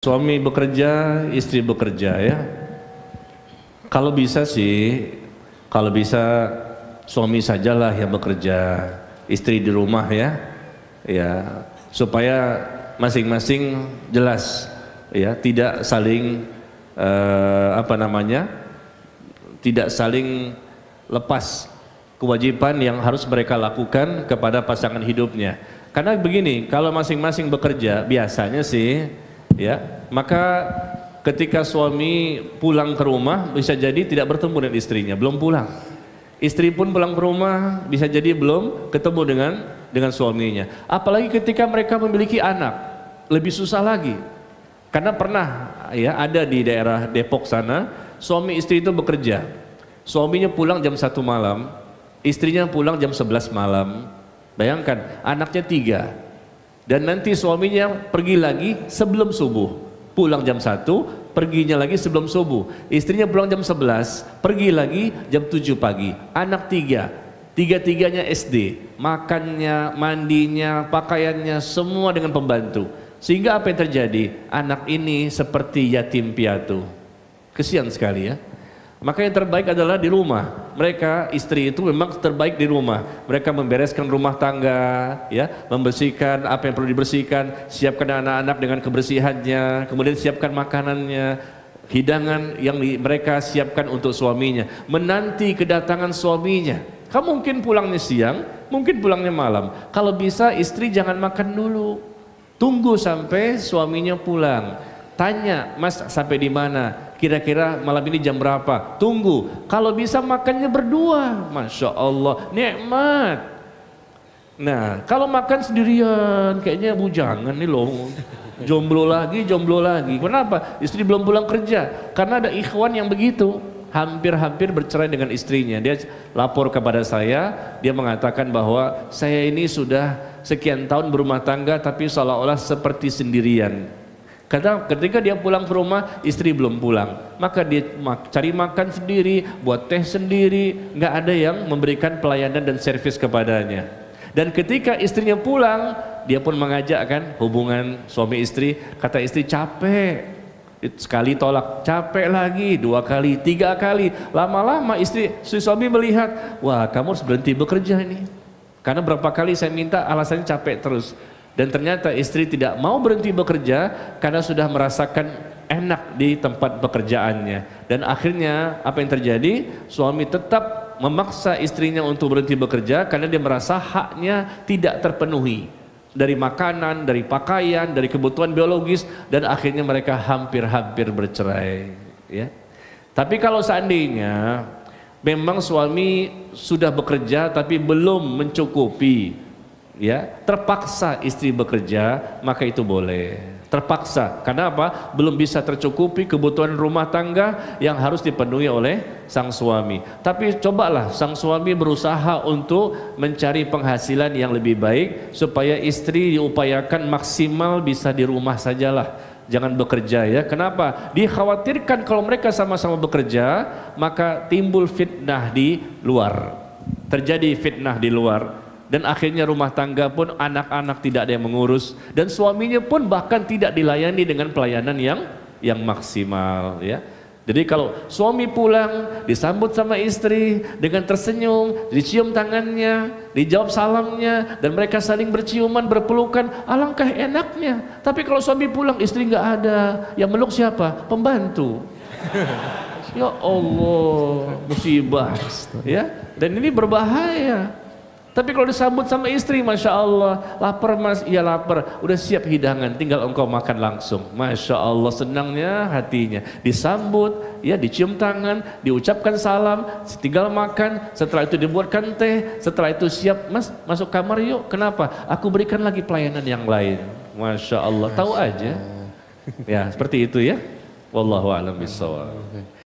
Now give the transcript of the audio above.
Suami bekerja, istri bekerja ya. Kalau bisa sih, kalau bisa suami sajalah yang bekerja, istri di rumah ya. Ya, supaya masing-masing jelas ya, tidak saling tidak saling lepas kewajiban yang harus mereka lakukan kepada pasangan hidupnya. Karena begini, kalau masing-masing bekerja biasanya sih ya, maka ketika suami pulang ke rumah bisa jadi tidak bertemu dengan istrinya, belum pulang. Istri pun pulang ke rumah bisa jadi belum ketemu dengan suaminya. Apalagi ketika mereka memiliki anak, lebih susah lagi. Karena pernah ya ada di daerah Depok sana, suami istri itu bekerja. Suaminya pulang jam 1 malam, istrinya pulang jam 11 malam. Bayangkan, anaknya 3. Dan nanti suaminya pergi lagi sebelum subuh, pulang jam 1, perginya lagi sebelum subuh. Istrinya pulang jam 11, pergi lagi jam 7 pagi. Anak 3, tiga-tiganya SD, makannya, mandinya, pakaiannya semua dengan pembantu. Sehingga apa yang terjadi? Anak ini seperti yatim piatu. Kesian sekali ya. Maka yang terbaik adalah di rumah. Mereka istri itu memang terbaik di rumah. Mereka membereskan rumah tangga, ya, membersihkan apa yang perlu dibersihkan, siapkan anak-anak dengan kebersihannya, kemudian siapkan makanannya, hidangan yang mereka siapkan untuk suaminya, menanti kedatangan suaminya. Kamu mungkin pulangnya siang, mungkin pulangnya malam. Kalau bisa istri jangan makan dulu. Tunggu sampai suaminya pulang. Tanya, Mas sampai di mana? Kira-kira malam ini jam berapa? Tunggu. Kalau bisa makannya berdua, Masya Allah, nikmat. Nah, kalau makan sendirian, kayaknya bujangan nih loh. Jomblo lagi, jomblo lagi. Kenapa? Istri belum pulang kerja. Karena ada ikhwan yang begitu. Hampir-hampir bercerai dengan istrinya. Dia lapor kepada saya, dia mengatakan bahwa saya ini sudah sekian tahun berumah tangga, tapi seolah-olah seperti sendirian. Karena ketika dia pulang ke rumah, istri belum pulang, maka dia cari makan sendiri, buat teh sendiri, nggak ada yang memberikan pelayanan dan servis kepadanya. Dan ketika istrinya pulang, dia pun mengajak kan hubungan suami istri, kata istri capek, sekali tolak, capek lagi, 2 kali, 3 kali, lama-lama suami melihat, wah kamu harus berhenti bekerja ini, karena berapa kali saya minta alasannya capek terus. Dan ternyata istri tidak mau berhenti bekerja karena sudah merasakan enak di tempat pekerjaannya. Dan akhirnya apa yang terjadi? Suami tetap memaksa istrinya untuk berhenti bekerja karena dia merasa haknya tidak terpenuhi. Dari makanan, dari pakaian, dari kebutuhan biologis, dan akhirnya mereka hampir-hampir bercerai. Ya. Tapi kalau seandainya memang suami sudah bekerja tapi belum mencukupi, ya, terpaksa istri bekerja, maka itu boleh. Terpaksa, karena apa? Belum bisa tercukupi kebutuhan rumah tangga yang harus dipenuhi oleh sang suami. Tapi cobalah sang suami berusaha untuk mencari penghasilan yang lebih baik supaya istri diupayakan maksimal bisa di rumah sajalah. Jangan bekerja ya. Kenapa? Dikhawatirkan kalau mereka sama-sama bekerja, maka timbul fitnah di luar. Terjadi fitnah di luar. Dan akhirnya rumah tangga pun anak-anak tidak ada yang mengurus, dan suaminya pun bahkan tidak dilayani dengan pelayanan yang maksimal ya. Jadi kalau suami pulang disambut sama istri dengan tersenyum, dicium tangannya, dijawab salamnya, dan mereka saling berciuman, berpelukan, alangkah enaknya. Tapi kalau suami pulang istri nggak ada, yang meluk siapa? Pembantu. Ya Allah, musibah ya. Dan ini berbahaya. Tapi kalau disambut sama istri, Masya Allah, lapar mas, iya lapar, udah siap hidangan, tinggal engkau makan langsung. Masya Allah, senangnya hatinya. Disambut, ya, dicium tangan, diucapkan salam, tinggal makan, setelah itu dibuatkan teh, setelah itu siap, mas masuk kamar yuk. Kenapa? Aku berikan lagi pelayanan yang lain. Masya Allah, tahu aja. Ya, seperti itu ya. Wallahu a'lam bishawab.